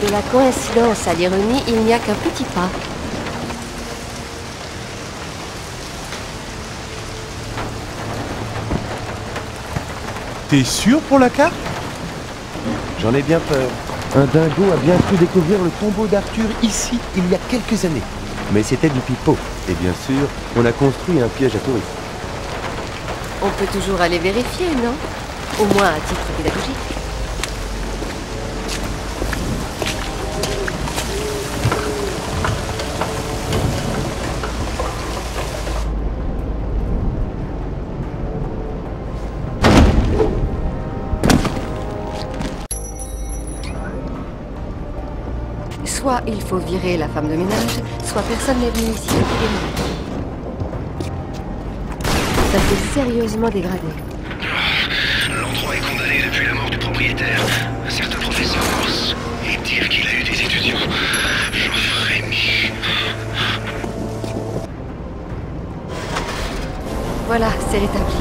De la coïncidence à l'ironie, il n'y a qu'un petit pas. T'es sûr pour la carte? J'en ai bien peur. Un dingo a bien cru découvrir le tombeau d'Arthur ici, il y a quelques années. Mais c'était du pipeau. Et bien sûr, on a construit un piège à touristes. On peut toujours aller vérifier, non? Au moins à titre pédagogique. Soit il faut virer la femme de ménage, soit personne n'est venu ici depuis des mois. Ça s'est sérieusement dégradé. L'endroit est condamné depuis la mort du propriétaire, un certain professeur Morse. Et dire qu'il a eu des étudiants, j'en frémis. Voilà, c'est rétabli.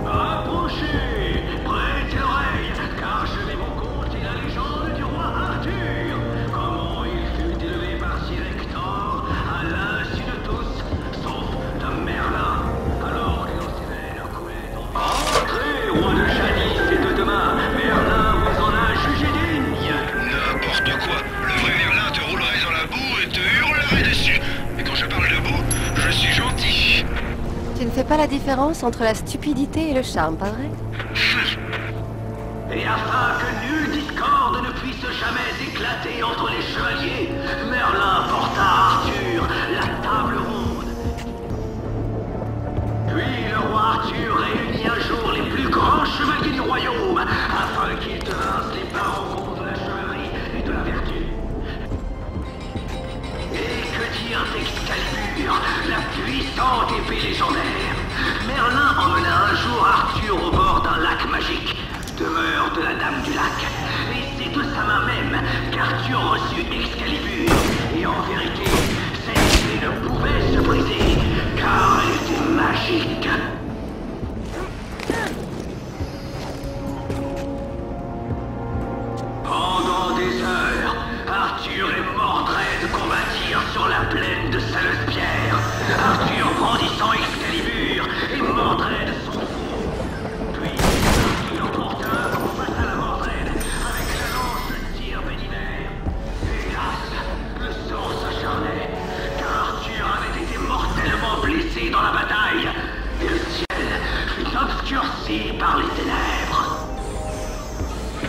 Approchez, prêtez l'oreille, car je vais vous conter la légende du roi Arthur. Comment il fut élevé par Sir Hector à l'insu de tous, sauf de Merlin, alors que l'océan coulait dans... Entrez, roi de jadis et de demain, Merlin vous en a jugé digne. N'importe quoi, le vrai Merlin te roulerait dans la boue et te hurlerait dessus. Et quand je parle de boue, je suis gentil. Tu ne fais pas la différence entre la stupidité et le charme, pas vrai? Et afin que nulle discorde ne puisse jamais éclater entre les chevaliers, Merlin porta à Arthur la table ronde. Puis le roi Arthur réunit un jour les plus grands chevaliers du royaume, afin qu'ils devinssent les parents de la chevalerie et de la vertu. Et que dire d'Excalibur, la puissante épée légendaire? Merlin emmena un jour Arthur au bord d'un lac magique, demeure de la Dame du Lac. Et c'est de sa main même qu'Arthur reçut Excalibur. Et en vérité, cette épée ne pouvait se briser, car elle était magique. Pendant des heures, Arthur et Mordred combattirent sur la plaine de Salespierre. Arthur brandissant Excalibur et Mordred son fou. Puis Arthur porta face à la Mordred avec la lance de tir bénivert. Hélas, le sang s'acharnait, car Arthur avait été mortellement blessé dans la bataille. Et le ciel fut obscurci par les ténèbres.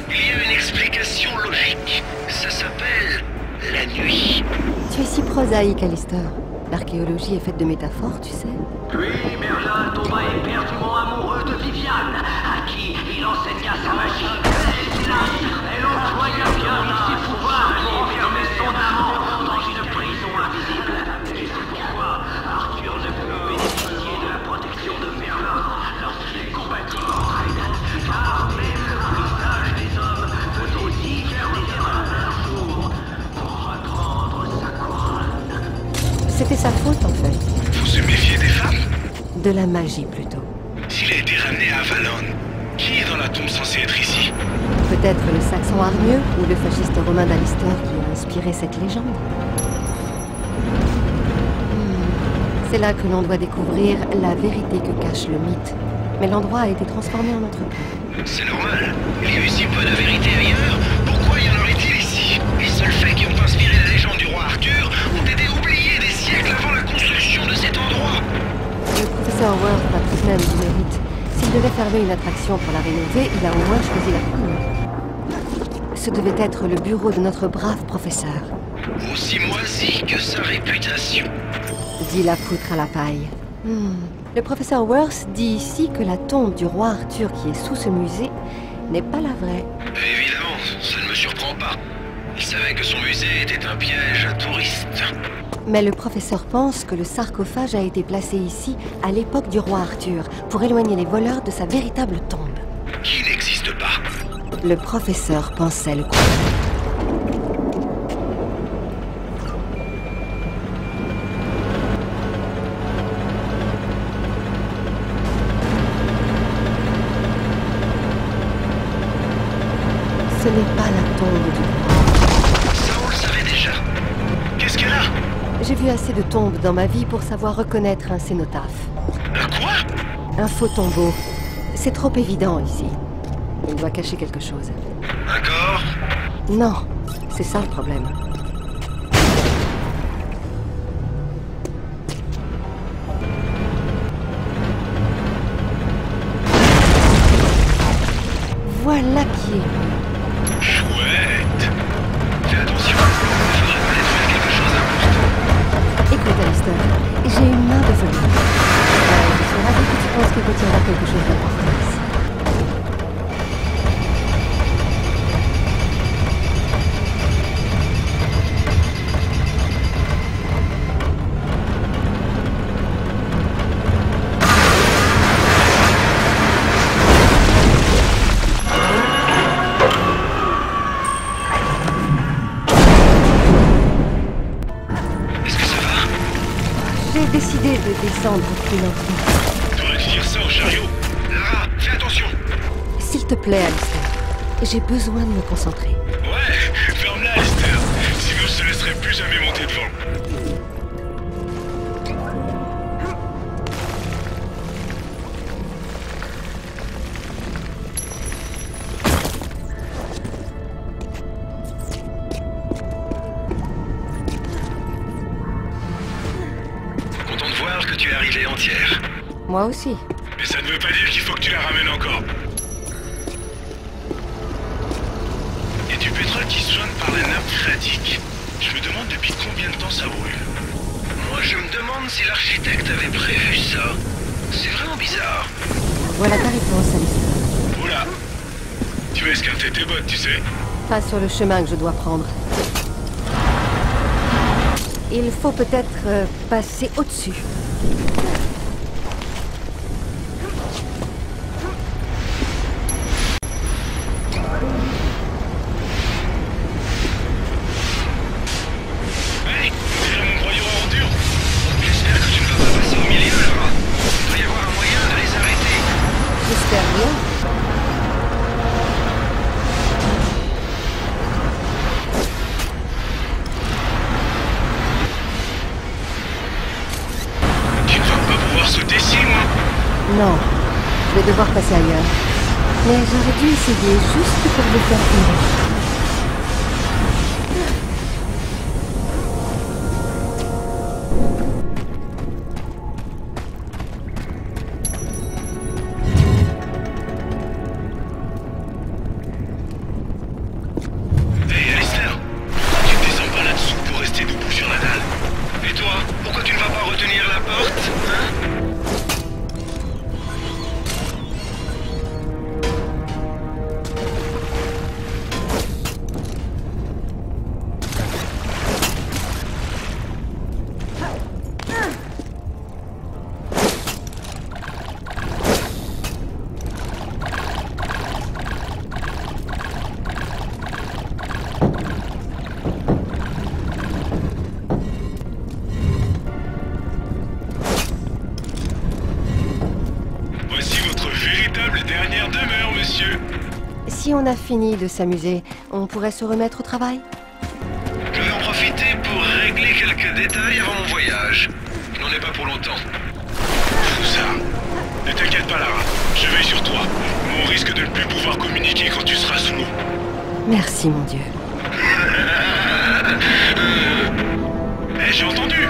Il y a une explication logique. Ça s'appelle la nuit. Tu es si prosaïque, Alistair. L'archéologie est faite de métaphores, tu sais. Puis Merlin tomba éperdument amoureux de Viviane, à qui il enseigna sa magie. Elle employa bien ses pouvoirs pour enfermer son amant dans une prison invisible. Et c'est pourquoi Arthur ne put bénéficier de la protection de Merlin lorsqu'il combattit Mordred. Car même le plus sage des hommes peut aussi faire des erreurs un jour pour reprendre sa couronne. C'était sa faute, en fait. Vous se méfiez des femmes? De la magie, plutôt. S'il a été ramené à Avalon, qui est dans la tombe censé être ici? Peut-être le Saxon hargneux ou le fasciste romain d'Alistair qui a inspiré cette légende. C'est là que l'on doit découvrir la vérité que cache le mythe. Mais l'endroit a été transformé en entrepôt. C'est normal. Il y a eu si peu de vérité ailleurs. Pourquoi y en aurait-il ici? Les seuls faits qui ont inspiré la légende du roi Arthur ont été oubliés des siècles avant la construction de cet endroit. Le professeur Worth a tout de même du mérite. S'il devait fermer une attraction pour la rénover, il a au moins choisi la couleur. Ce devait être le bureau de notre brave professeur. Aussi moisi que sa réputation. Dit la poutre à la paille. Le professeur Worth dit ici que la tombe du roi Arthur qui est sous ce musée n'est pas la vraie. Évidemment, ça ne me surprend pas. Il savait que son musée était un piège à touristes. Mais le professeur pense que le sarcophage a été placé ici à l'époque du roi Arthur pour éloigner les voleurs de sa véritable tombe. Qui n'existe pas. Le professeur pensait le contraire. Ce n'est pas la tombe du roi. Ça, on le savait déjà. Qu'est-ce qu'elle a? J'ai vu assez de tombes dans ma vie pour savoir reconnaître un cénotaphe. Un quoi? Un faux tombeau. C'est trop évident ici. Il doit cacher quelque chose. Un corps? Non, c'est ça le problème. Voilà qui est. Chouette. Fais attention. Il faudrait peut-être faire quelque chose d'important. Écoute, Alistair, j'ai une main de folie. Je suis ravie que tu penses qu'il retiendra quelque chose d'important ici. Est-ce que ça va? J'ai décidé de descendre plus lentement. T'aurais dû dire ça au chariot. Lara, fais attention. S'il te plaît, Alistair, j'ai besoin de me concentrer. Ouais, ferme-la, Alistair. Sinon, je te laisserai plus jamais monter devant. Content de voir que tu es arrivée entière. Moi aussi. Mais ça ne veut pas dire qu'il faut que tu la ramènes encore. Et du pétrole qui soigne par la nappe phréatique. Je me demande depuis combien de temps ça brûle. Moi, je me demande si l'architecte avait prévu ça. C'est vraiment bizarre. Voilà ta réponse, Alistair. Oula. Tu vas esquinter tes bottes, tu sais. Pas sur le chemin que je dois prendre. Il faut peut-être passer au-dessus. Hey, on dirait mon broyeur en dur. J'espère que tu ne vas pas passer au milieu, Lara. Il doit y avoir un moyen de les arrêter. J'espère bien. Tu ne vas pas pouvoir sauter si, moi. Non, je vais devoir passer ailleurs. Mais j'aurais dû essayer juste pour le faire une. Hey, Alistair, pourquoi tu ne descends pas là-dessous pour rester debout sur la dalle? Et toi, pourquoi tu ne vas pas retenir la porte, hein? Voici votre véritable dernière demeure, monsieur. Si on a fini de s'amuser, on pourrait se remettre au travail? Je vais en profiter pour régler quelques détails avant mon voyage. Je n'en ai pas pour longtemps. Fou ça. Ne t'inquiète pas, Lara. Je veille sur toi. Mais on risque de ne plus pouvoir communiquer quand tu seras sous l'eau. Merci, mon Dieu. Eh, j'ai entendu.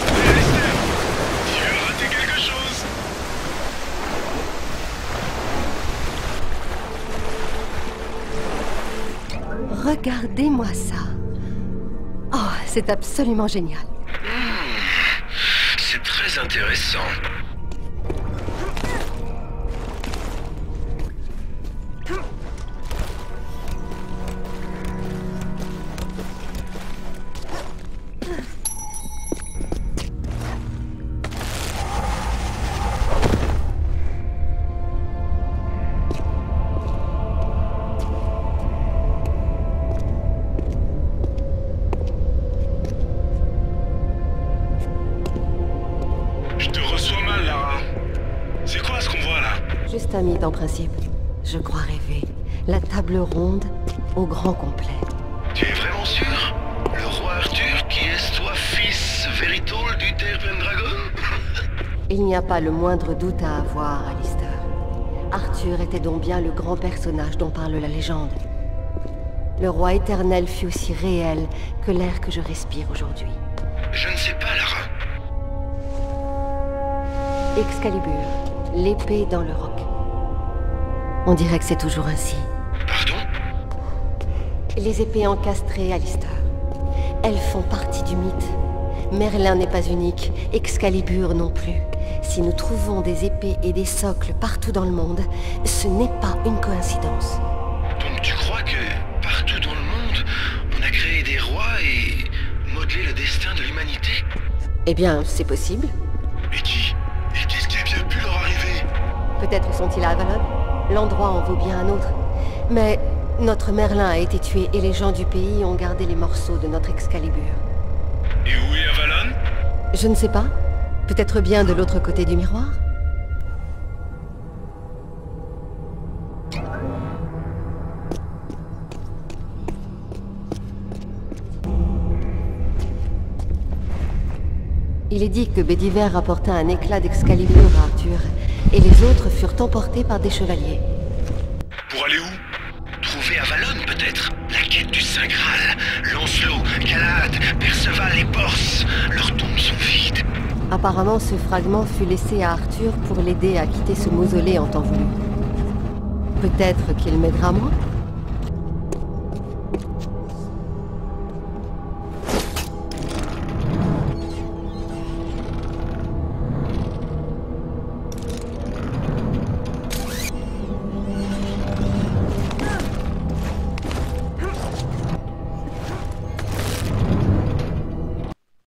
Hey, Alistair, tu as raté quelque chose. Regardez-moi ça. Oh, c'est absolument génial. C'est très intéressant. pyramide en principe. Je crois rêver. La table ronde au grand complet. Tu es vraiment sûr? Le roi Arthur qui est soit fils véritable du Terre Pendragon? Il n'y a pas le moindre doute à avoir, Alistair. Arthur était donc bien le grand personnage dont parle la légende. Le roi éternel fut aussi réel que l'air que je respire aujourd'hui. Je ne sais pas, Lara. Excalibur, l'épée dans le roc. On dirait que c'est toujours ainsi. Pardon? Les épées encastrées, Alistair. Elles font partie du mythe. Merlin n'est pas unique, Excalibur non plus. Si nous trouvons des épées et des socles partout dans le monde, ce n'est pas une coïncidence. Donc tu crois que partout dans le monde, on a créé des rois et modelé le destin de l'humanité? Eh bien, c'est possible. Et qu'est-ce qui a bien pu leur arriver? Peut-être sont-ils à Avalon. L'endroit en vaut bien un autre. Mais notre Merlin a été tué et les gens du pays ont gardé les morceaux de notre Excalibur. Et où est Avalon? Je ne sais pas. Peut-être bien de l'autre côté du miroir? Il est dit que Bédiver apporta un éclat d'Excalibur à Arthur, et les autres furent emportés par des chevaliers. Pour aller où? Trouver Avalon, peut-être? La quête du Saint Graal. Lancelot, Galahad, Perceval et Bors. Leurs tombes sont vides. Apparemment, ce fragment fut laissé à Arthur pour l'aider à quitter ce mausolée en temps voulu. Peut-être qu'il m'aidera moi?